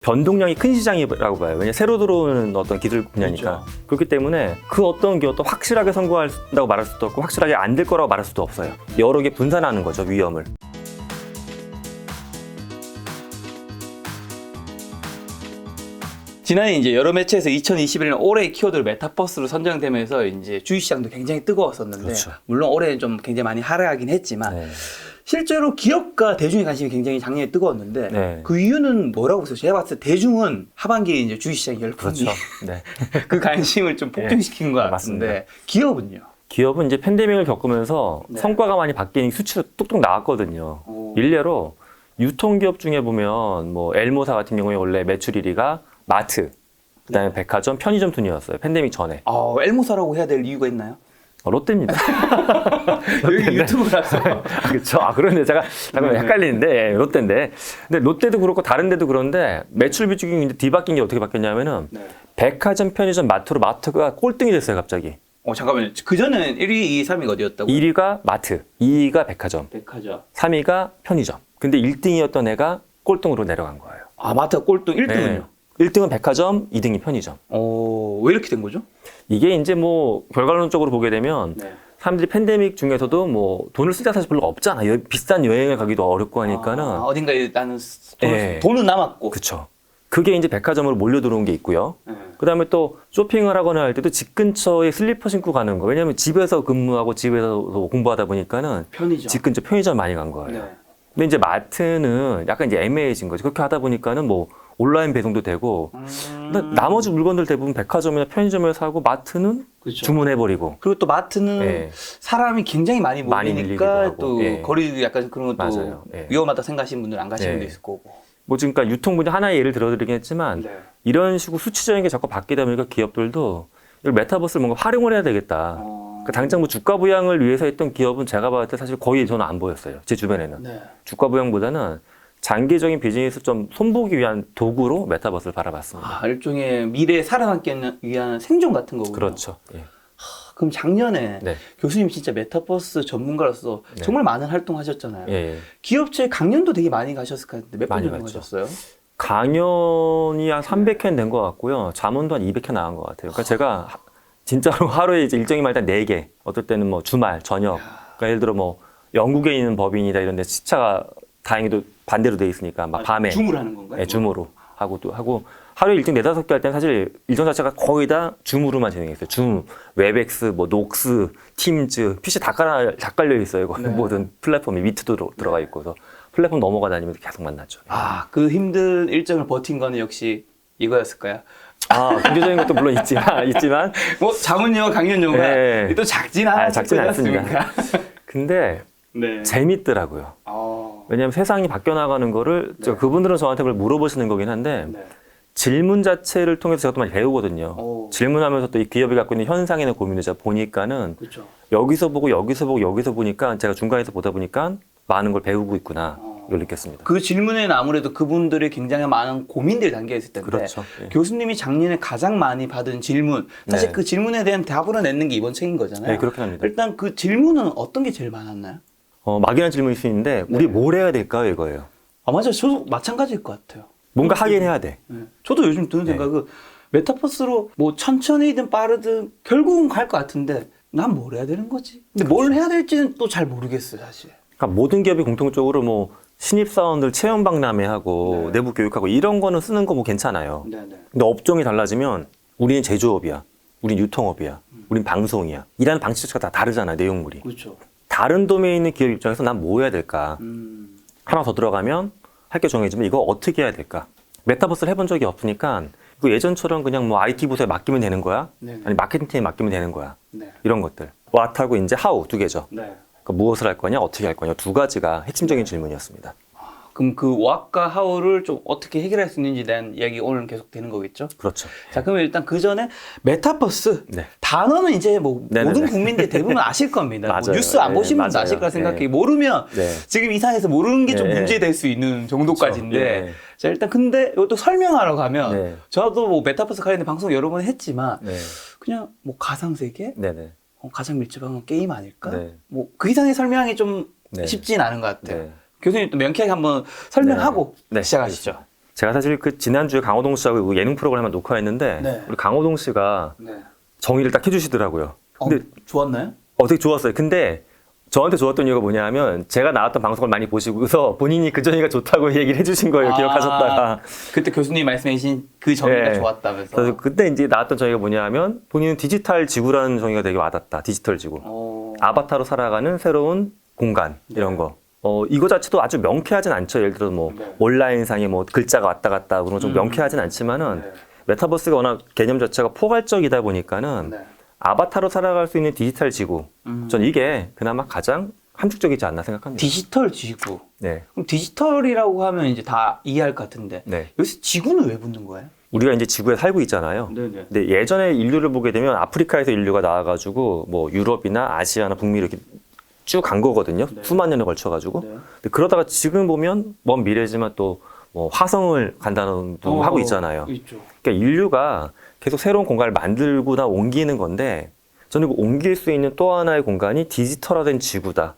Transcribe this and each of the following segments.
변동량이 큰 시장이라고 봐요. 왜냐하면 새로 들어오는 어떤 기술 분야니까. 그렇죠. 그렇기 때문에 그 어떤 기업도 확실하게 성공한다고 말할 수도 없고 확실하게 안 될 거라고 말할 수도 없어요. 여러 개 분산하는 거죠, 위험을. 지난해 이제 여러 매체에서 2021년 올해의 키워드를 메타버스로 선정되면서 이제 주식시장도 굉장히 뜨거웠었는데 그렇죠. 물론 올해는 좀 굉장히 많이 하락하긴 했지만 네. 실제로 기업과 대중의 관심이 굉장히 작년에 뜨거웠는데 네. 그 이유는 뭐라고 보세요? 제가 봤을 때 대중은 하반기에 이제 주식시장 열풍이 그렇죠. 네. 그 관심을 좀 폭증시킨 것 같은데 맞습니다. 기업은요? 기업은 이제 팬데믹을 겪으면서 네. 성과가 많이 바뀌는 수치로 뚝뚝 나왔거든요. 오. 일례로 유통기업 중에 보면 뭐 엘모사 같은 경우에 원래 매출 1위가 마트, 그다음에 백화점, 편의점 순이었어요. 팬데믹 전에. 엘모사라고 해야 될 이유가 있나요? 롯데입니다. 여기 유튜브라서 그렇죠. 그런데 제가 잠깐 네. 헷갈리는데 예, 롯데인데, 근데 롯데도 그렇고 다른 데도 그런데 매출 비중이 이제 뒤바뀐 게 어떻게 바뀌었냐면은 네. 백화점, 편의점, 마트로 마트가 꼴등이 됐어요, 갑자기. 잠깐만요. 그전에는 1위, 2위, 3위가 어디였다고요? 1위가 마트, 2위가 백화점, 백화점. 3위가 편의점. 근데 1등이었던 애가 꼴등으로 내려간 거예요. 마트가 꼴등 1등은요? 1등은 백화점, 2등이 편의점. 왜 이렇게 된 거죠? 이게 이제 뭐 결과론적으로 보게 되면 네. 사람들이 팬데믹 중에서도 뭐 돈을 쓸 때 사실 별로 없잖아. 비싼 여행을 가기도 어렵고 하니까는. 어딘가에 나는 예. 돈은 남았고. 그쵸. 그게 이제 백화점으로 몰려 들어온 게 있고요. 네. 그 다음에 또 쇼핑을 하거나 할 때도 집 근처에 슬리퍼 신고 가는 거. 왜냐면 집에서 근무하고 집에서 공부하다 보니까는 편의점. 집 근처 편의점 많이 간 거예요. 네. 근데 이제 마트는 약간 이제 애매해진 거죠. 그렇게 하다 보니까는 뭐 온라인 배송도 되고. 근데 나머지 물건들 대부분 백화점이나 편의점에서 사고 마트는 그렇죠. 주문해버리고. 그리고 또 마트는 예. 사람이 굉장히 많이 많이 밀리기도 몰리니까 하고. 또 예. 거리 약간 그런 것도 맞아요. 예. 위험하다 생각하시는 분들 안 가시는 예. 분도 있을 거고. 뭐 지금 그러니까 유통분야 하나의 예를 들어드리긴 했지만 네. 이런 식으로 수치적인 게 자꾸 바뀌다 보니까 기업들도 이걸 메타버스를 뭔가 활용을 해야 되겠다. 그러니까 당장 뭐 주가 부양을 위해서 했던 기업은 제가 봤을 때 사실 거의 저는 안 보였어요. 제 주변에는. 네. 주가 부양보다는 장기적인 비즈니스 좀 손보기 위한 도구로 메타버스를 바라봤습니다. 일종의 미래에 살아남기 위한 생존 같은 거군요. 그렇죠. 예. 그럼 작년에 네. 교수님 진짜 메타버스 전문가로서 네. 정말 많은 활동하셨잖아요. 예. 기업체 강연도 되게 많이 가셨을 것 같은데 몇 번 많이 정도 갔죠. 가셨어요? 강연이 한 300회 된 것 같고요. 자문도 한 200회 나간 것 같아요. 그러니까 제가 진짜로 하루에 이제 일정이 말단 4개, 어떨 때는 뭐 주말, 저녁. 그러니까 예를 들어 뭐 영국에 있는 법인이다 이런 데 시차가 다행히도 반대로 돼 있으니까 막 밤에 줌을 하는 건가요? 예, 줌으로 하고 또 하고 하루에 일정 4-5개 할 때는 사실 일정 자체가 거의 다 줌으로만 진행했어요. 줌, 웹엑스, 뭐 녹스, 팀즈, PC 다 깔려 있어요. 거의 네. 모든 플랫폼이 미트도 들어가 있고 그래서 플랫폼 넘어가 다니면서 계속 만났죠. 그 힘든 일정을 버틴 거는 역시 이거였을까요? 경제적인 것도 물론 있지만 뭐 자문료와 강연료가 네. 또 작진 않았을 작진 않습니다. 거였습니까? 근데 네. 재밌더라고요. 왜냐하면 세상이 바뀌어 나가는 거를 네. 그분들은 저한테 그걸 물어보시는 거긴 한데 네. 질문 자체를 통해서 제가 또 많이 배우거든요. 오. 질문하면서 또 이 기업이 갖고 있는 현상이나 고민을 제가 보니까는 그렇죠. 여기서 보고 여기서 보니까 제가 중간에서 보다 보니까 많은 걸 배우고 있구나 이걸 느꼈습니다. 그 질문에는 아무래도 그분들의 굉장히 많은 고민들이 담겨 있을 텐데 그렇죠. 예. 교수님이 작년에 가장 많이 받은 질문 사실 네. 그 질문에 대한 답을 내는 게 이번 책인 거잖아요. 네, 그렇긴 합니다. 일단 그 질문은 어떤 게 제일 많았나요? 막연한 질문일 수 있는데 우리 네. 뭘 해야 될까요 이거예요. 맞아요. 저도 마찬가지일 것 같아요. 뭔가 하긴 해야 돼. 네. 저도 요즘 드는 네. 생각은 메타버스로 뭐 천천히든 빠르든 결국은 갈 것 같은데 난 뭘 해야 되는 거지? 근데 뭘 해야 될지는 또 잘 모르겠어요, 사실. 그러니까 모든 기업이 공통적으로 뭐 신입사원들 체험 박람회하고 네. 내부 교육하고 이런 거는 쓰는 거 뭐 괜찮아요. 네네. 근데 업종이 달라지면 우리는 제조업이야, 우린 유통업이야, 우린 방송이야. 일하는 방식 자체가 다 다르잖아요, 내용물이. 그렇죠. 다른 도메인에 있는 기업 입장에서 난 뭐 해야 될까? 음. 하나 더 들어가면 할 게 정해지면 이거 어떻게 해야 될까? 메타버스를 해본 적이 없으니까 이거 예전처럼 그냥 뭐 IT 부서에 맡기면 되는 거야? 네네. 아니 마케팅팀에 맡기면 되는 거야? 네. 이런 것들. What하고 이제 How 두 개죠. 네. 그러니까 무엇을 할 거냐, 어떻게 할 거냐 두 가지가 핵심적인 질문이었습니다. 그럼 그 what과 how를 좀 어떻게 해결할 수 있는지에 대한 이야기 오늘 계속 되는 거겠죠? 그렇죠. 자, 그러면 일단 그 전에 메타버스 네. 단어는 이제 뭐 네네네. 모든 국민들이 대부분 아실 겁니다. 뭐 맞아요. 뉴스 안 네, 보신 분도 맞아요. 아실 거라 생각해. 네. 모르면 네. 지금 이 상황에서 모르는 게 좀 네. 문제될 수 있는 정도까지인데. 그렇죠. 네. 자, 일단 근데 이것도 설명하러 가면 네. 저도 뭐 메타버스 관련된 방송 여러 번 했지만 네. 그냥 뭐 가상세계? 네네. 가장 밀접한 건 게임 아닐까? 네. 뭐 그 이상의 설명이 좀 네. 쉽진 않은 것 같아요. 네. 교수님 또 명쾌하게 한번 설명하고 네. 시작하시죠. 제가 사실 그 지난주에 강호동 씨하고 예능 프로그램을 녹화했는데 네. 우리 강호동 씨가 네. 정의를 딱 해주시더라고요. 근데 좋았나요? 되게 좋았어요. 근데 저한테 좋았던 이유가 뭐냐면 제가 나왔던 방송을 많이 보시고서 본인이 그 정의가 좋다고 얘기를 해주신 거예요. 기억하셨다가. 그때 교수님 말씀해주신 그 정의가 네. 좋았다면서. 그래서 그때 이제 나왔던 정의가 뭐냐면 본인은 디지털 지구라는 정의가 되게 와닿다. 디지털 지구. 아바타로 살아가는 새로운 공간 이런 거. 이거 자체도 아주 명쾌하진 않죠. 예를 들어 뭐 네. 온라인상에 뭐 글자가 왔다 갔다 하고 그런 좀 명쾌하진 않지만은 네. 메타버스가 워낙 개념 자체가 포괄적이다 보니까는 네. 아바타로 살아갈 수 있는 디지털 지구. 전 이게 그나마 가장 함축적이지 않나 생각합니다. 디지털 지구. 네. 그럼 디지털이라고 하면 이제 다 이해할 것 같은데 네. 여기서 지구는 왜 붙는 거예요? 우리가 이제 지구에 살고 있잖아요. 네네. 근데 예전에 인류를 보게 되면 아프리카에서 인류가 나와가지고 뭐 유럽이나 아시아나 북미로 이렇게 쭉 간 거거든요. 네. 수만 년에 걸쳐가지고. 네. 근데 그러다가 지금 보면 먼 미래지만 또 뭐 화성을 간다는 도 하고 있잖아요. 있죠. 그러니까 인류가 계속 새로운 공간을 만들고나 옮기는 건데 저는 그 옮길 수 있는 또 하나의 공간이 디지털화된 지구다.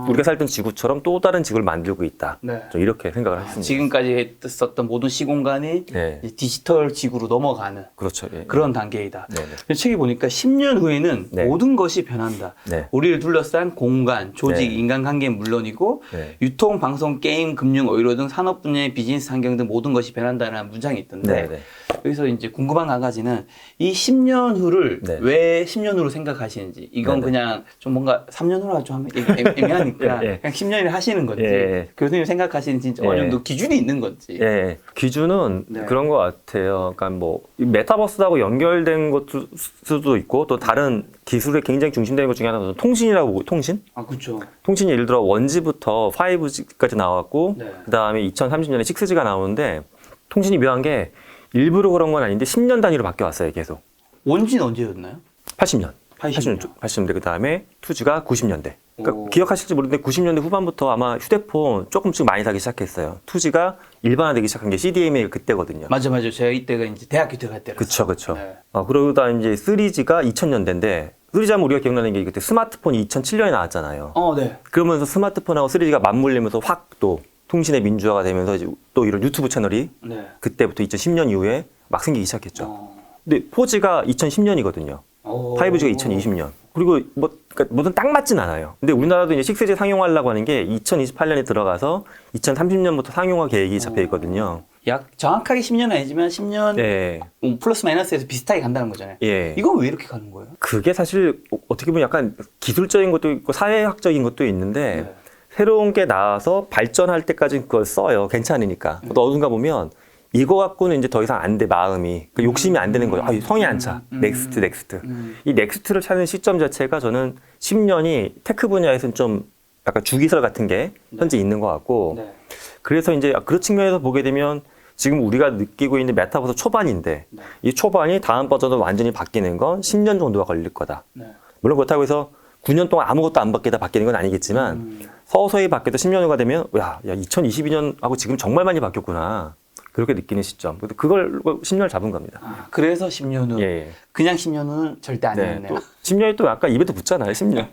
우리가 살던 지구처럼 또 다른 지구를 만들고 있다. 네. 저 이렇게 생각을 했습니다. 지금까지 썼던 모든 시공간이 네. 이제 디지털 지구로 넘어가는 그렇죠. 예. 그런 단계이다. 네. 이 책에 보니까 10년 후에는 네. 모든 것이 변한다. 네. 우리를 둘러싼 공간, 조직, 네. 인간관계는 물론이고 네. 유통, 방송, 게임, 금융, 의료 등 산업 분야의 비즈니스 환경 등 모든 것이 변한다는 문장이 있던데 네. 네. 여기서 이제 궁금한 한 가지는 이 10년 후를 네. 왜 10년 후로 생각하시는지 이건 네. 그냥 좀 뭔가 3년 후라 좀 하면 애매하니까 예, 예. 그냥 10년이라 하시는 건지 예. 교수님 생각하시는 진짜 어느 예. 정도 기준이 있는 건지 예, 기준은 네. 그런 것 같아요. 그러니까 뭐이 메타버스하고 연결된 것도 수도 있고 또 다른 기술에 굉장히 중심되는 것 중에 하나는 통신이라고 보고 통신? 아 그렇죠. 통신이 예를 들어 1G부터 5G까지 나왔고 네. 그다음에 2030년에 6G가 나오는데 통신이 묘한 게 일부러 그런 건 아닌데 10년 단위로 바뀌어 왔어요, 계속. 원지는 언제였나요? 80년. 80년. 80년대 그다음에 2G가 90년대. 오. 그러니까 기억하실지 모르는데 90년대 후반부터 아마 휴대폰 조금씩 많이 사기 시작했어요. 2G가 일반화되기 시작한 게 CDMA 그때거든요. 맞아. 제가 이때가 이제 대학교 때 갈 때라서. 그쵸. 네. 그러다 이제 3G가 2000년대인데 3G 하면 우리가 기억나는 게 그때 스마트폰이 2007년에 나왔잖아요. 네. 그러면서 스마트폰하고 3G가 맞물리면서 확 또 통신의 민주화가 되면서 이제 또 이런 유튜브 채널이 네. 그때부터 2010년 이후에 막 생기기 시작했죠. 어. 근데 4G가 2010년이거든요. 5G가 2020년. 그리고 그러니까 뭐든 딱 맞진 않아요. 근데 우리나라도 이제 6G 상용하려고 하는 게 2028년에 들어가서 2030년부터 상용화 계획이 잡혀 있거든요. 약 정확하게 10년은 아니지만 10년 네. 플러스 마이너스에서 비슷하게 간다는 거잖아요. 예. 이건 왜 이렇게 가는 거예요? 그게 사실 어떻게 보면 약간 기술적인 것도 있고 사회학적인 것도 있는데 새로운 게 나와서 발전할 때까지 그걸 써요. 괜찮으니까. 또 어딘가 보면 이거 갖고는 이제 더 이상 안 돼, 마음이. 그 욕심이 안 되는 거예요. 아, 성이 안 차. 넥스트. 이 넥스트를 찾는 시점 자체가 저는 10년이 테크 분야에서는 좀 약간 주기설 같은 게 현재 있는 것 같고. 네. 그래서 이제 그런 측면에서 보게 되면 지금 우리가 느끼고 있는 메타버스 초반인데 네. 이 초반이 다음 버전으로 완전히 바뀌는 건 10년 정도가 걸릴 거다. 네. 물론 그렇다고 해서 9년 동안 아무것도 안 바뀌다 바뀌는 건 아니겠지만 서서히 바뀌어도 10년 후가 되면 야 2022년하고 지금 정말 많이 바뀌었구나. 그렇게 느끼는 시점. 그걸 10년을 잡은 겁니다. 아, 그래서 10년 후. 예. 그냥 10년 후는 절대 네. 아니었네요. 또 10년이 또 아까 입에도 붙잖아요. 10년.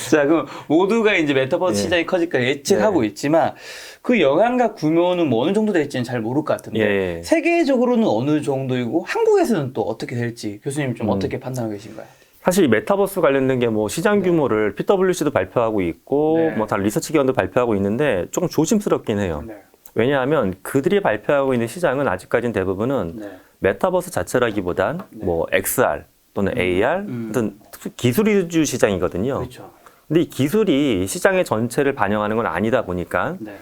자, 그럼 모두가 이제 메타버스 네. 시장이 커질까 예측하고 네. 있지만 그 영향과 규모는 뭐 어느 정도 될지는 잘 모를 것 같은데 예. 세계적으로는 어느 정도이고 한국에서는 또 어떻게 될지 교수님 좀 어떻게 판단하고 계신가요? 사실 이 메타버스 관련된 게 뭐 시장 규모를 PwC도 발표하고 있고 네. 뭐 다른 리서치 기관도 발표하고 있는데 조금 조심스럽긴 해요. 네. 왜냐하면 그들이 발표하고 있는 시장은 아직까지는 대부분은 네. 메타버스 자체라기보단 뭐 XR 또는 AR 어떤 기술 위주 시장이거든요. 그렇죠. 근데 이 기술이 시장의 전체를 반영하는 건 아니다 보니까 네.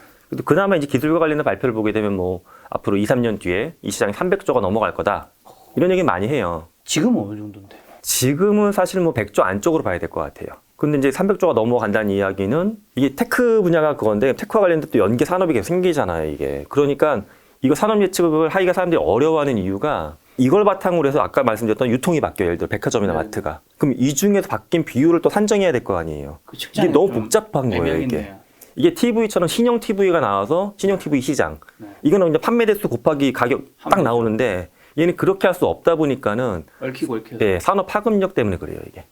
그나마 이제 기술과 관련된 발표를 보게 되면 뭐 앞으로 2, 3년 뒤에 이 시장이 300조가 넘어갈 거다. 이런 얘기 많이 해요. 지금은 어느 정도인데? 지금은 사실 뭐 100조 안쪽으로 봐야 될 것 같아요. 근데 이제 300조가 넘어간다는 이야기는 이게 테크 분야가 그건데 테크와 관련된 또 연계 산업이 계속 생기잖아요, 이게. 그러니까 이거 산업 예측을 하기가 사람들이 어려워하는 이유가 이걸 바탕으로 해서 아까 말씀드렸던 유통이 바뀌어요. 예를 들어 백화점이나 네. 마트가. 그럼 이 중에서 바뀐 비율을 또 산정해야 될 거 아니에요. 그 이게 너무 복잡한 거예요, 이게. 애매하겠네요. 이게 TV처럼 신형 TV가 나와서 신형 TV 시장. 네. 이거는 이제 판매 대수 곱하기 가격 딱 판매 나오는데 얘는 그렇게 할 수 없다 보니까는 얽히고 예, 산업 파급력 때문에 그래요, 이게.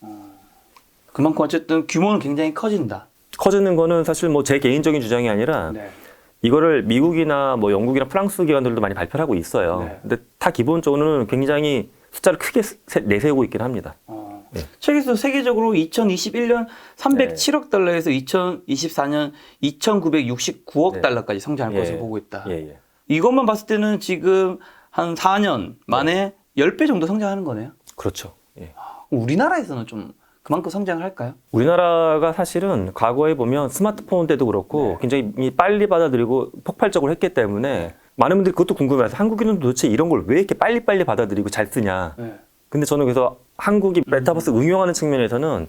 그만큼 어쨌든 규모는 굉장히 커진다. 커지는 거는 사실 뭐 제 개인적인 주장이 아니라 네. 이거를 미국이나 뭐 영국이나 프랑스 기관들도 많이 발표를 하고 있어요. 네. 근데 다 기본적으로는 굉장히 숫자를 크게 내세우고 있긴 합니다. 네. 책에서 세계적으로 2021년 307억 달러에서 2024년 2,969억 네. 달러까지 성장할 예. 것으로 보고 있다. 예, 예. 이것만 봤을 때는 지금 한 4년 만에 10배 정도 성장하는 거네요. 그렇죠. 예. 우리나라에서는 좀 그만큼 성장을 할까요? 우리나라가 사실은 과거에 보면 스마트폰 때도 그렇고 굉장히 빨리 받아들이고 폭발적으로 했기 때문에 많은 분들이 그것도 궁금해서 한국인은 도대체 이런 걸 왜 이렇게 빨리빨리 받아들이고 잘 쓰냐. 근데 저는 그래서 한국이 메타버스 응용하는 측면에서는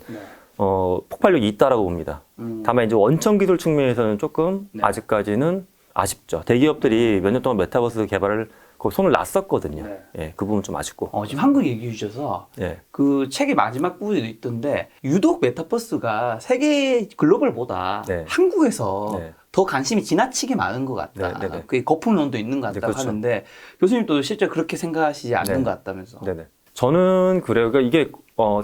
폭발력이 있다라고 봅니다. 다만 이제 원천 기술 측면에서는 조금 아직까지는 아쉽죠. 대기업들이 몇 년 동안 메타버스 개발을 거기 손을 놨었거든요. 네. 예, 그 부분 좀 아쉽고. 지금 한국 얘기해 주셔서 예. 그 책의 마지막 부분에도 있던데 유독 메타버스가 세계 글로벌보다 네. 한국에서 네. 더 관심이 지나치게 많은 것 같다. 네, 네, 네. 그게 거품론도 있는 것 네, 같다고 그렇죠. 하는데 교수님도 실제 그렇게 생각하시지 않는 네. 것 같다면서. 네네. 저는 그래요. 그러니까 이게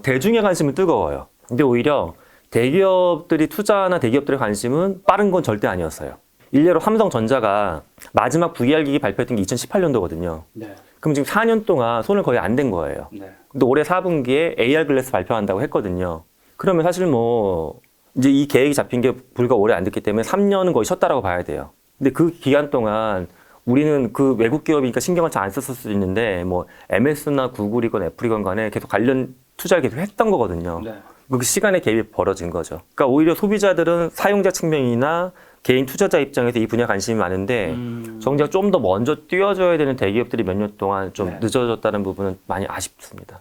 대중의 관심은 뜨거워요. 근데 오히려 대기업들이 투자나 대기업들의 관심은 빠른 건 절대 아니었어요. 일례로 삼성전자가 마지막 VR 기기 발표했던 게 2018년도거든요. 네. 그럼 지금 4년 동안 손을 거의 안 댄 거예요. 네. 근데 올해 4분기에 AR 글래스 발표한다고 했거든요. 그러면 사실 뭐 이제 이 계획이 잡힌 게 불과 오래 안 됐기 때문에 3년은 거의 쉬었다라고 봐야 돼요. 근데 그 기간 동안 우리는 그 외국 기업이니까 신경을 잘 안 썼을 수도 있는데 뭐 MS나 구글이건 애플이건 간에 계속 관련 투자를 계속 했던 거거든요. 네. 그 시간의 갭이 벌어진 거죠. 그러니까 오히려 소비자들은 사용자 측면이나 개인 투자자 입장에서 이 분야에 관심이 많은데 정작 좀 더 먼저 뛰어줘야 되는 대기업들이 몇 년 동안 좀 네. 늦어졌다는 부분은 많이 아쉽습니다.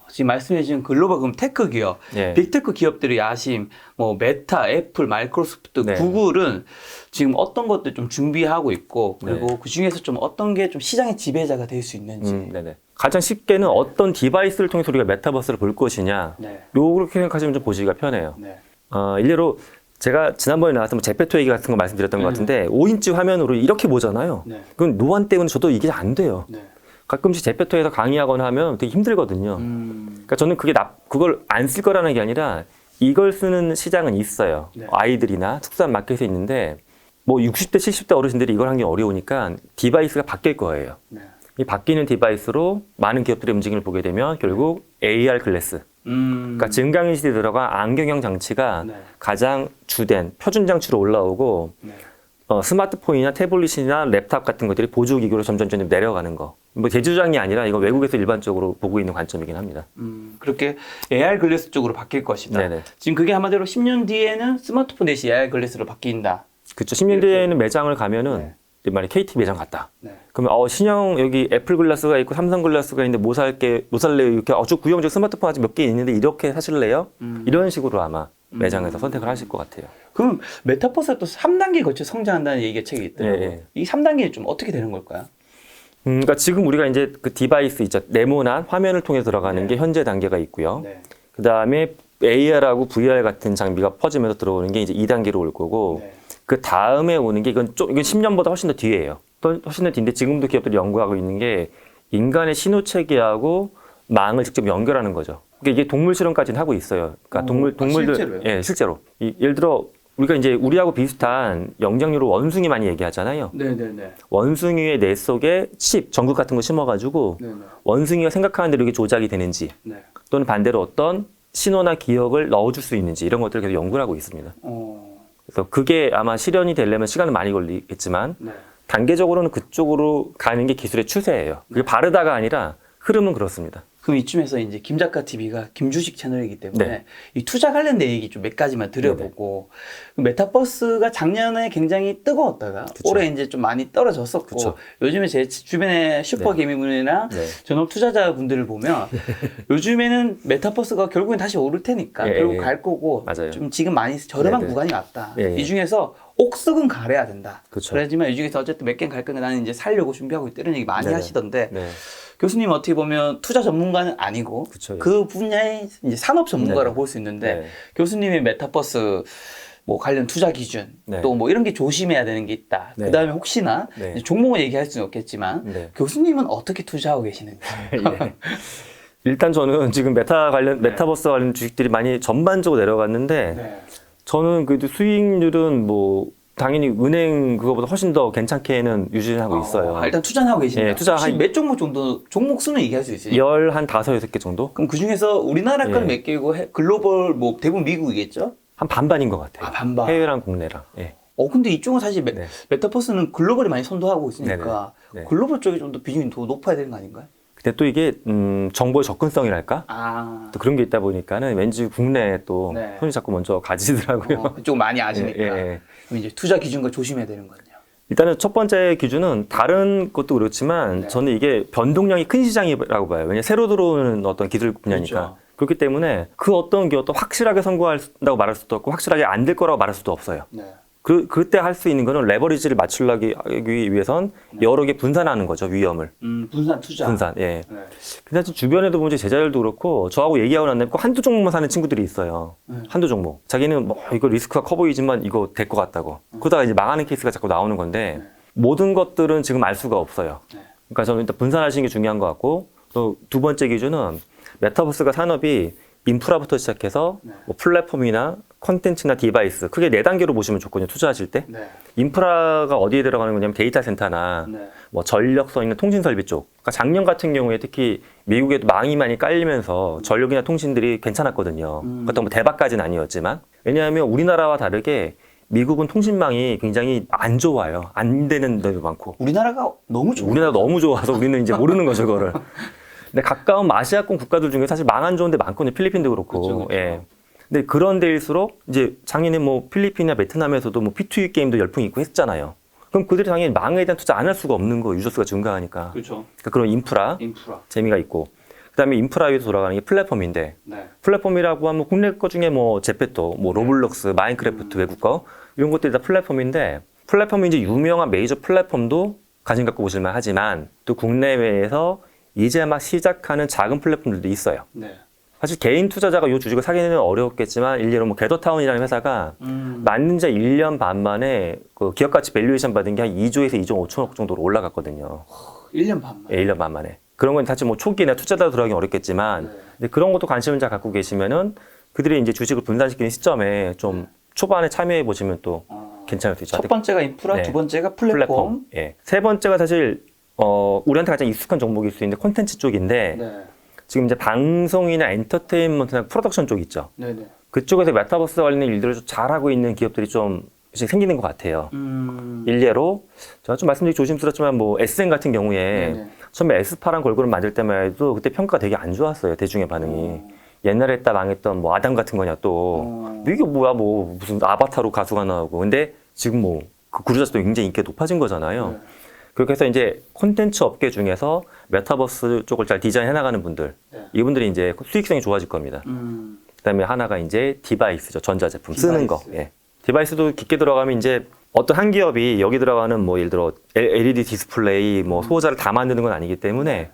지금 말씀해 주신 글로벌 그럼 테크 기업, 예. 빅테크 기업들의 야심, 뭐 메타, 애플, 마이크로소프트, 네. 구글은 지금 어떤 것들 좀 준비하고 있고 그리고 네. 그 중에서 좀 어떤 게 좀 시장의 지배자가 될 수 있는지. 네네. 가장 쉽게는 어떤 디바이스를 통해서 우리가 메타버스를 볼 것이냐. 네. 요렇게 생각하시면 좀 보시기가 편해요. 네. 일례로 제가 지난번에 나왔던 뭐 제페토 얘기 같은 거 말씀드렸던 것 같은데 5인치 화면으로 이렇게 보잖아요. 네. 그건 노안 때문에 저도 이게 안 돼요. 네. 가끔씩 제페토에서 강의하거나 하면 되게 힘들거든요. 그러니까 저는 그걸 안 쓸 거라는 게 아니라 이걸 쓰는 시장은 있어요. 네. 아이들이나 특수한 마켓에 있는데 뭐 60대, 70대 어르신들이 이걸 하기 어려우니까 디바이스가 바뀔 거예요. 네. 이 바뀌는 디바이스로 많은 기업들의 움직임을 보게 되면 결국 AR 글래스, 그러니까 증강인식이 들어간 안경형 장치가 네. 가장 주된 표준 장치로 올라오고 네. 스마트폰이나 태블릿이나 랩탑 같은 것들이 보조기구로 점점 내려가는 거. 뭐 제주장이 아니라 이거 외국에서 일반적으로 보고 있는 관점이긴 합니다. 그렇게 AR 글래스 쪽으로 바뀔 것이다. 네네. 지금 그게 한마디로 10년 뒤에는 스마트폰 대신 AR 글래스로 바뀐다. 그렇죠. 10년 뒤에는 매장을 가면은 네. 만약 KT 매장 갔다. 네. 그러면 신형 여기 애플 글라스가 있고 삼성 글라스가 있는데 뭐 살래요? 이렇게 저 구형적 스마트폰 아직 몇 개 있는데 이렇게 사실래요? 이런 식으로 아마 매장에서 선택을 하실 것 같아요. 그럼 메타버스가 또 3단계 거쳐 성장한다는 얘기가 책에 있더라고요. 예, 예. 이 3단계는 좀 어떻게 되는 걸까요? 그러니까 지금 우리가 이제 그 디바이스 있죠. 네모난 화면을 통해 들어가는 네. 게 현재 단계가 있고요. 네. 그 다음에 AR하고 VR 같은 장비가 퍼지면서 들어오는 게 이제 2단계로 올 거고, 네. 그 다음에 오는 게 이건 10년보다 훨씬 더 뒤에요. 훨씬 더 뒤인데 지금도 기업들이 연구하고 있는 게 인간의 신호 체계하고 망을 직접 연결하는 거죠. 그러니까 이게 동물 실험까지는 하고 있어요. 그러니까 동물들 실제로요? 예, 실제로. 예를 들어 우리가 이제 우리하고 비슷한 영장류로 원숭이 많이 얘기하잖아요. 네네네. 원숭이의 뇌 속에 칩, 전극 같은 거 심어가지고 네네. 원숭이가 생각하는 대로 이게 조작이 되는지 네. 또는 반대로 어떤 신호나 기억을 넣어줄 수 있는지 이런 것들을 계속 연구를 하고 있습니다. 그래서 그게 아마 실현이 되려면 시간은 많이 걸리겠지만 네. 단계적으로는 그쪽으로 가는 게 기술의 추세예요. 그게 바르다가 아니라 흐름은 그렇습니다. 그럼 이쯤에서 이제 김작가 TV가 김주식 채널이기 때문에 네. 이 투자 관련된 얘기 좀 몇 가지만 드려보고 메타버스가 작년에 굉장히 뜨거웠다가 그쵸. 올해 이제 좀 많이 떨어졌었고 그쵸. 요즘에 제 주변에 슈퍼 개미분이나 네. 전업 투자자분들을 보면 요즘에는 메타버스가 결국엔 다시 오를 테니까 예, 결국 예. 갈 거고 맞아요. 좀 지금 많이 저렴한 네, 네. 구간이 왔다. 예, 예. 이 중에서 옥석은 가려야 된다. 그쵸. 그렇지만 이 중에서 어쨌든 몇 개는 갈 거니까 나는 이제 살려고 준비하고 있다 이런 얘기 많이 네네. 하시던데 네. 교수님 어떻게 보면 투자 전문가는 아니고 그쵸, 예. 그 분야의 이제 산업 전문가라고 네. 볼 수 있는데 네. 교수님의 메타버스 뭐 관련 투자 기준 네. 또 뭐 이런 게 조심해야 되는 게 있다. 네. 그다음에 혹시나 네. 이제 종목을 얘기할 수는 없겠지만 네. 교수님은 어떻게 투자하고 계시는지. 예. 일단 저는 지금 메타버스 관련 주식들이 많이 전반적으로 내려갔는데 네. 저는 그래도 수익률은 뭐 당연히 은행 그거보다 훨씬 더 괜찮게는 유지하고 있어요. 일단 투자는 하고 계신다. 예, 투자 혹시 한- 몇 종목 정도 종목 수는 얘기할 수 있어요? 15개 정도? 그럼 그 중에서 우리나라 건 예. 몇 개고 글로벌 뭐 대부분 미국이겠죠? 한 반반인 것 같아요. 아, 반반. 해외랑 국내랑. 예. 근데 이쪽은 사실 네. 메타버스는 글로벌이 많이 선도하고 있으니까 네네. 네. 글로벌 쪽이 좀 더 비중이 더 높아야 되는 거 아닌가요? 근데 또 이게 정보의 접근성이랄까? 아, 또 그런 게 있다 보니까는 왠지 국내에 또 네. 손이 자꾸 먼저 가지더라고요. 그쪽 많이 아시니까. 예, 예. 그럼 이제 투자 기준과 조심해야 되는 거네요. 일단은 첫 번째 기준은 다른 것도 그렇지만 네. 저는 이게 변동량이 큰 시장이라고 봐요. 왜냐하면 새로 들어오는 어떤 기술 분야니까. 그렇죠. 그렇기 때문에 그 어떤 기업도 확실하게 성공한다고 말할 수도 없고 확실하게 안 될 거라고 말할 수도 없어요. 네. 그때 할 수 있는 거는 레버리지를 맞추기 위해선 여러 개 분산하는 거죠, 위험을. 분산 투자. 분산, 예. 네. 근데 사실 주변에도 보면 제자들도 그렇고 저하고 얘기하고 난 다음에 꼭 한두 종목만 사는 친구들이 있어요. 네. 한두 종목. 자기는 뭐 이거 리스크가 커 보이지만 이거 될 것 같다고. 그러다가 이제 망하는 케이스가 자꾸 나오는 건데 모든 것들은 지금 알 수가 없어요. 네. 그러니까 저는 일단 분산하시는 게 중요한 것 같고 또 두 번째 기준은 메타버스가 산업이 인프라부터 시작해서 네. 뭐 플랫폼이나 콘텐츠나 디바이스 크게 4단계로 보시면 좋거든요. 투자하실 때. 네. 인프라가 어디에 들어가는 거냐면 데이터 센터나 네. 뭐 전력선 있는 통신 설비 쪽. 그러니까 작년 같은 경우에 특히 미국에도 망이 많이 깔리면서 전력이나 통신들이 괜찮았거든요. 그것도 뭐 대박까지는 아니었지만. 왜냐하면 우리나라와 다르게 미국은 통신망이 굉장히 안 좋아요. 안 되는 데도 많고. 우리나라가 너무 좋아요. 우리나라 너무 좋아서 우리는 이제 모르는 거죠, 그거를. 근데 가까운 아시아권 국가들 중에 사실 망 안 좋은 데 많거든요. 필리핀도 그렇고. 그렇죠, 그렇죠. 예. 근데 그런 데일수록 이제 작년에 뭐 필리핀이나 베트남에서도 뭐 P2E 게임도 열풍이 있고 했잖아요. 그럼 그들이 당연히 망에 대한 투자 안 할 수가 없는 거, 유저 수가 증가하니까. 그렇죠. 그러니까 그런 인프라 인프라. 재미가 있고. 그다음에 인프라 위에서 돌아가는 게 플랫폼인데 네. 플랫폼이라고 하면 국내 거 중에 뭐 제페토, 뭐 로블록스, 마인크래프트 외국 거 이런 것들이 다 플랫폼인데 플랫폼이 이제 유명한 메이저 플랫폼도 관심 갖고 보실만 하지만 또 국내외에서 이제 막 시작하는 작은 플랫폼들도 있어요. 네. 사실 개인 투자자가 이 주식을 사기는 어렵겠지만 일례로 뭐 게더타운이라는 회사가 만든 지 1년 반 만에 그 기업 가치 밸류에이션 받은 게 한 2조에서 2조 5천억 정도로 올라갔거든요. 1년 반만. 예, 1년 반 만에. 그런 건 사실 뭐 초기나 투자자 들어가기 어렵겠지만 네. 근데 그런 것도 관심을 잘 갖고 계시면은 그들이 이제 주식을 분산시키는 시점에 좀 초반에 참여해 보시면 또 괜찮을 수 있죠. 첫 번째가 인프라, 네. 두 번째가 플랫폼. 예. 세 번째가 사실 우리한테 가장 익숙한 종목일 수 있는데 콘텐츠 쪽인데 네. 지금 이제 방송이나 엔터테인먼트나 프로덕션 쪽 있죠. 네네. 그쪽에서 메타버스 관련 일들을 좀 잘하고 있는 기업들이 좀 생기는 것 같아요. 일례로 제가 좀 말씀드리기 조심스럽지만 뭐 SN 같은 경우에 네네. 처음에 에스파란 걸그룹 만들 때만 해도 그때 평가가 되게 안 좋았어요. 대중의 반응이. 옛날에 했다 망했던 뭐 아담 같은 거냐 또 이게 뭐야 뭐 무슨 아바타로 가수가 나오고 근데 지금 뭐 그 그룹 자체도 굉장히 인기가 높아진 거잖아요. 네. 그렇게 해서 이제 콘텐츠 업계 중에서 메타버스 쪽을 잘 디자인해 나가는 분들 네. 이분들이 이제 수익성이 좋아질 겁니다. 그다음에 하나가 이제 디바이스죠. 전자제품 쓰는 거. 디바이스. 예. 디바이스도 깊게 들어가면 이제 어떤 한 기업이 여기 들어가는 뭐 예를 들어 LED 디스플레이 뭐 소자를 다 만드는 건 아니기 때문에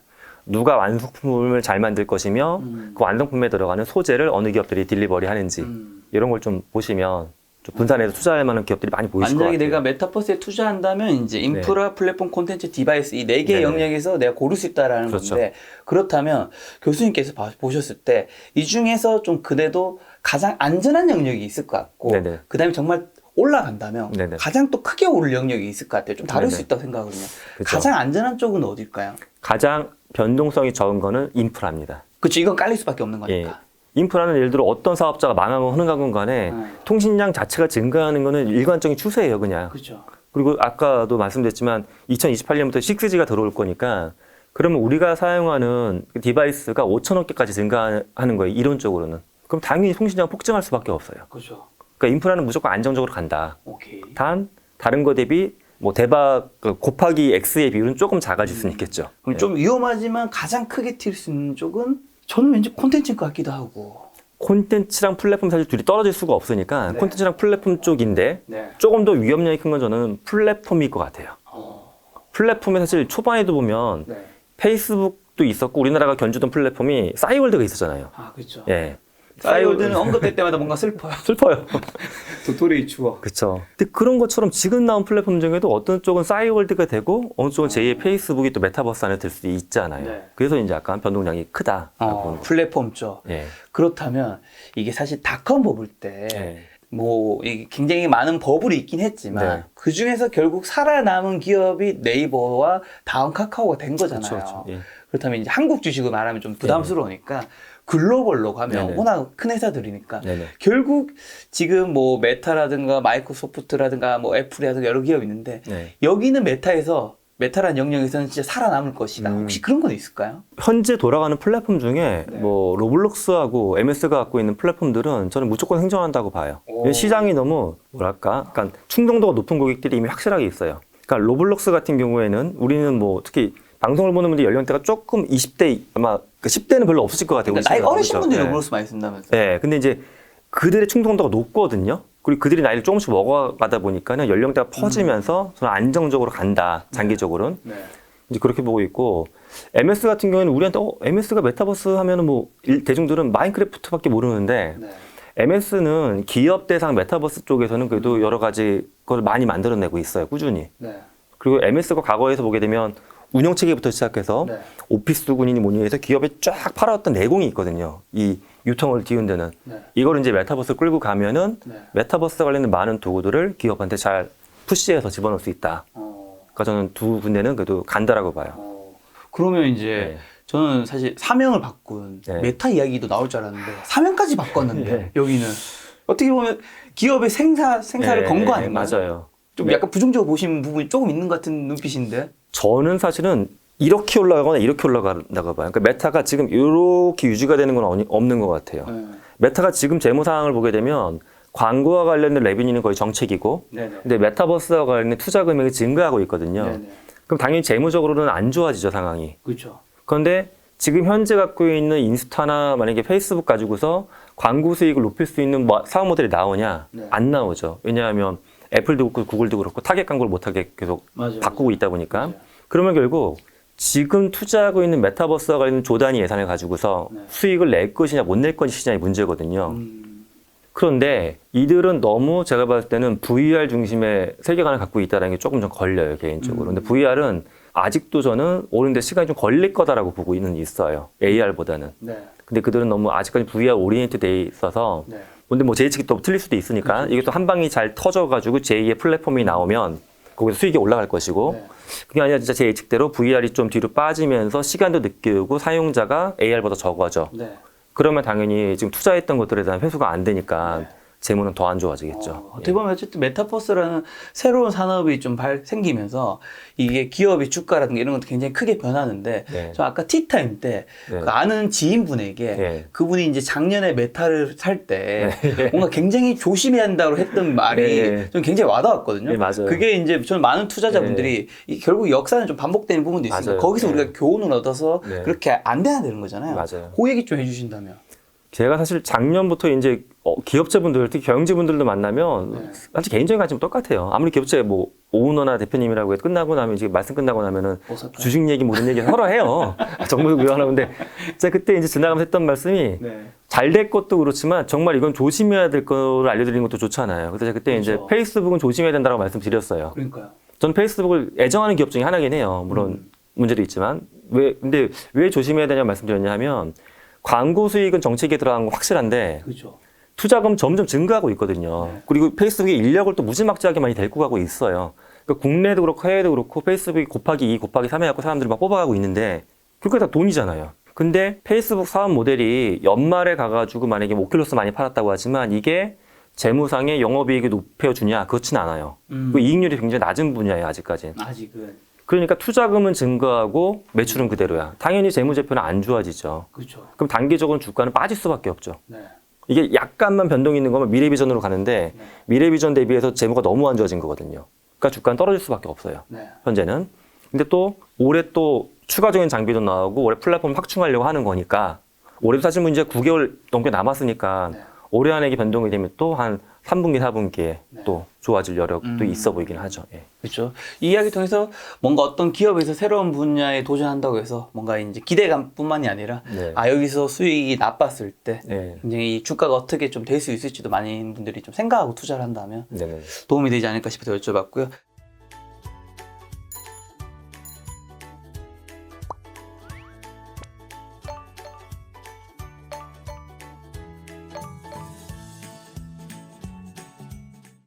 누가 완성품을 잘 만들 것이며 그 완성품에 들어가는 소재를 어느 기업들이 딜리버리 하는지 이런 걸 좀 보시면 좀 분산해서 투자할 만한 기업들이 많이 보이실 것 만약에 같아요. 내가 메타버스에 투자한다면 이제 인프라, 플랫폼, 콘텐츠, 디바이스 이 네 개의 네네. 영역에서 내가 고를 수 있다라는 그렇죠. 건데 그렇다면 교수님께서 보셨을 때 이 중에서 좀 그래도 가장 안전한 영역이 있을 것 같고 네네. 그다음에 정말 올라간다면 네네. 가장 또 크게 오를 영역이 있을 것 같아요. 좀 다를 네네. 수 있다고 생각하거든요. 그렇죠. 가장 안전한 쪽은 어딜까요? 가장 변동성이 적은 거는 인프라입니다. 그렇죠. 이건 깔릴 수밖에 없는 예. 거니까. 인프라는 예를 들어 어떤 사업자가 망하건 흥하건 간에 통신량 자체가 증가하는 거는 일관적인 추세예요, 그냥. 그렇죠. 그리고 아까도 말씀드렸지만 2028년부터 6G가 들어올 거니까 그러면 우리가 사용하는 그 디바이스가 5천억 개까지 증가하는 거예요, 이론적으로는. 그럼 당연히 통신량 폭증할 수밖에 없어요. 그렇죠. 그러니까 인프라는 무조건 안정적으로 간다. 오케이. 단 다른 거 대비 뭐 대박 곱하기 X의 비율은 조금 작아질 수는 있겠죠. 그럼 좀 위험하지만 가장 크게 튈 수 있는 쪽은 저는 왠지 콘텐츠인 것 같기도 하고. 콘텐츠랑 플랫폼 사실 둘이 떨어질 수가 없으니까 네. 콘텐츠랑 플랫폼 쪽인데 네. 조금 더 위험량이 큰 건 저는 플랫폼일 것 같아요. 플랫폼에 사실 초반에도 보면 네. 페이스북도 있었고 우리나라가 견주던 플랫폼이 싸이월드가 있었잖아요. 아, 그렇죠. 예. 싸이월드는 언급될 때마다 뭔가 슬퍼요. 슬퍼요. 도토리의 추억. 그렇죠. 근데 그런 것처럼 지금 나온 플랫폼 중에도 어떤 쪽은 싸이월드가 되고 어느 쪽은 제2의 페이스북이 또 메타버스 안에 들 수도 있잖아요. 네. 그래서 이제 약간 변동량이 크다. 보는 거죠. 플랫폼 쪽. 예. 그렇다면 이게 사실 닷컴 뽑을 때 예. 뭐 이게 굉장히 많은 버블이 있긴 했지만 네. 그 중에서 결국 살아남은 기업이 네이버와 다음 카카오가 된 거잖아요. 그렇죠. 예. 그렇다면 이제 한국 주식을 말하면 좀 부담스러우니까 글로벌로 가면 네네. 워낙 큰 회사들이니까 네네. 결국 지금 뭐 메타라든가 마이크로소프트라든가 뭐 애플이라든가 여러 기업이 있는데 네. 여기는 메타라는 영역에서는 진짜 살아남을 것이다. 혹시 그런 건 있을까요? 현재 돌아가는 플랫폼 중에 네. 뭐 로블록스하고 MS가 갖고 있는 플랫폼들은 저는 무조건 생존한다고 봐요. 오. 시장이 너무 뭐랄까, 그러니까 충동도가 높은 고객들이 이미 확실하게 있어요. 그러니까 로블록스 같은 경우에는 우리는 뭐 특히 방송을 보는 분들 연령대가 조금 20대 아마 10대는 별로 없으실 것 같아요. 그러니까 나이가 어리신 그렇죠? 분들이 네. 로블록스 많이 쓴다면서요? 네, 근데 이제 그들의 충동도가 높거든요. 그리고 그들이 나이를 조금씩 먹어가다 보니까는 연령대가 퍼지면서 저는 안정적으로 간다, 장기적으로는. 네. 이제 그렇게 보고 있고, MS 같은 경우에는 우리한테, MS가 메타버스 하면은 뭐, 대중들은 마인크래프트밖에 모르는데, 네. MS는 기업 대상 메타버스 쪽에서는 그래도 여러 가지 걸 많이 만들어내고 있어요, 꾸준히. 네. 그리고 MS가 과거에서 보게 되면 운영체계부터 시작해서 네. 오피스군이니 뭐니 해서 기업에 쫙 팔아왔던 내공이 있거든요. 이 유통을 띄운 데는. 네. 이걸 이제 메타버스 끌고 가면은 네. 메타버스 관련된 많은 도구들을 기업한테 잘 푸시해서 집어넣을 수 있다. 그러니까 저는 두 군데는 그래도 간다라고 봐요. 그러면 이제 네. 저는 사실 사명을 바꾼 네. 메타 이야기도 나올 줄 알았는데 사명까지 바꿨는데 네. 여기는 어떻게 보면 기업의 생사를 네, 건 거 아닌가요? 맞아요. 좀 약간 부정적으로 보시는 부분이 조금 있는 것 같은 눈빛인데. 저는 사실은 이렇게 올라가거나 이렇게 올라간다고 봐요. 그러니까 메타가 지금 이렇게 유지가 되는 건 없는 것 같아요. 메타가 지금 재무 상황을 보게 되면 광고와 관련된 레비뉴는 거의 정책이고, 네네. 근데 메타버스와 관련된 투자 금액이 증가하고 있거든요. 네네. 그럼 당연히 재무적으로는 안 좋아지죠, 상황이. 그렇죠. 그런데 지금 현재 갖고 있는 인스타나 만약에 페이스북 가지고서 광고 수익을 높일 수 있는 사업 모델이 나오냐? 네. 안 나오죠. 왜냐하면 애플도 그렇고 구글도 그렇고 타겟 광고를 못하게 계속 맞아요. 바꾸고 있다 보니까. 맞아요. 그러면 결국 지금 투자하고 있는 메타버스와 관련된 조단위 예산을 가지고서 네. 수익을 낼 것이냐 못 낼 것이냐의 문제거든요. 그런데 이들은 너무 제가 봤을 때는 VR 중심의 세계관을 갖고 있다는 게 조금 좀 걸려요, 개인적으로. 근데 VR은 아직도 저는 오는데 시간이 좀 걸릴 거다라고 보고 있어요. AR보다는. 네. 근데 그들은 너무 아직까지 VR 오리엔트 돼 있어서 네. 근데 뭐 제 예측이 또 틀릴 수도 있으니까 이게 또 한 방이 잘 터져가지고 제2의 플랫폼이 나오면 거기서 수익이 올라갈 것이고 네. 그게 아니라 진짜 제 예측대로 VR이 좀 뒤로 빠지면서 시간도 늦게 사용자가 AR보다 적어져. 네. 그러면 당연히 지금 투자했던 것들에 대한 회수가 안 되니까 네. 재무는 더 안 좋아지겠죠. 어떻게 보면 어쨌든 메타버스라는 새로운 산업이 좀 생기면서 이게 기업의 주가라든가 이런 것도 굉장히 크게 변하는데 네. 저 아까 티타임 때 네. 그 아는 지인분에게 네. 그분이 이제 작년에 메타를 살 때 네. 뭔가 굉장히 조심해야 한다고 했던 말이 네. 좀 굉장히 와닿았거든요. 네, 맞아요. 그게 이제 저는 많은 투자자분들이 결국 역사는 좀 반복되는 부분도 있으니까 맞아요. 거기서 네. 우리가 교훈을 얻어서 네. 그렇게 안 돼야 되는 거잖아요. 맞아요. 그 얘기 좀 해주신다면. 제가 사실 작년부터 이제 기업체분들, 특히 경영진분들도 만나면 네. 사실 개인적인 관점 똑같아요. 아무리 기업체 뭐 오너나 대표님이라고 해도 끝나고 나면 이제 말씀 끝나고 나면은 어설퍼요? 주식 얘기 모든 얘기 서로 해요. 정부 위원하는데 제가 그때 이제 지나가면서 했던 말씀이 네. 잘 될 것도 그렇지만 정말 이건 조심해야 될 거를 알려드리는 것도 좋잖아요. 그래서 제가 그때 그렇죠. 이제 페이스북은 조심해야 된다고 말씀드렸어요. 그러니까요. 전 페이스북을 애정하는 기업 중에 하나긴 해요. 물론 문제도 있지만 근데 왜 조심해야 되냐고 말씀드렸냐 하면 광고 수익은 정책에 들어간 건 확실한데 그렇죠. 투자금 점점 증가하고 있거든요. 네. 그리고 페이스북이 인력을 또 무지막지하게 많이 데리고 가고 있어요. 그러니까 국내도 그렇고 해외도 그렇고 페이스북이 곱하기 2, 곱하기 3 해갖고 사람들이 막 뽑아가고 있는데 그게 다 돈이잖아요. 근데 페이스북 사업 모델이 연말에 가가지고 만약에 오큘러스 많이 팔았다고 하지만 이게 재무상의 영업이익이 높여주냐? 그렇진 않아요. 그 이익률이 굉장히 낮은 분야예요, 아직까지는. 아직은. 그러니까 투자금은 증가하고 매출은 그대로야. 당연히 재무제표는 안 좋아지죠. 그렇죠. 그럼 단기적으로는 주가는 빠질 수밖에 없죠. 네. 이게 약간만 변동이 있는 거면 미래비전으로 가는데 네. 미래비전 대비해서 재무가 너무 안 좋아진 거거든요. 그러니까 주가는 떨어질 수밖에 없어요. 네. 현재는. 근데 또 올해 또 추가적인 장비도 나오고 올해 플랫폼 확충하려고 하는 거니까 올해도 사실 뭐 이제 9개월 넘게 남았으니까 네. 올해 안에 변동이 되면 또 한 3분기, 4분기에 네. 또 좋아질 여력도 있어 보이긴 하죠. 예. 그렇죠. 이 이야기 통해서 뭔가 어떤 기업에서 새로운 분야에 도전한다고 해서 뭔가 이제 기대감뿐만이 아니라 네. 여기서 수익이 나빴을 때 네. 굉장히 이 주가가 어떻게 좀 될 수 있을지도 많은 분들이 좀 생각하고 투자를 한다면 네네. 도움이 되지 않을까 싶어서 여쭤봤고요.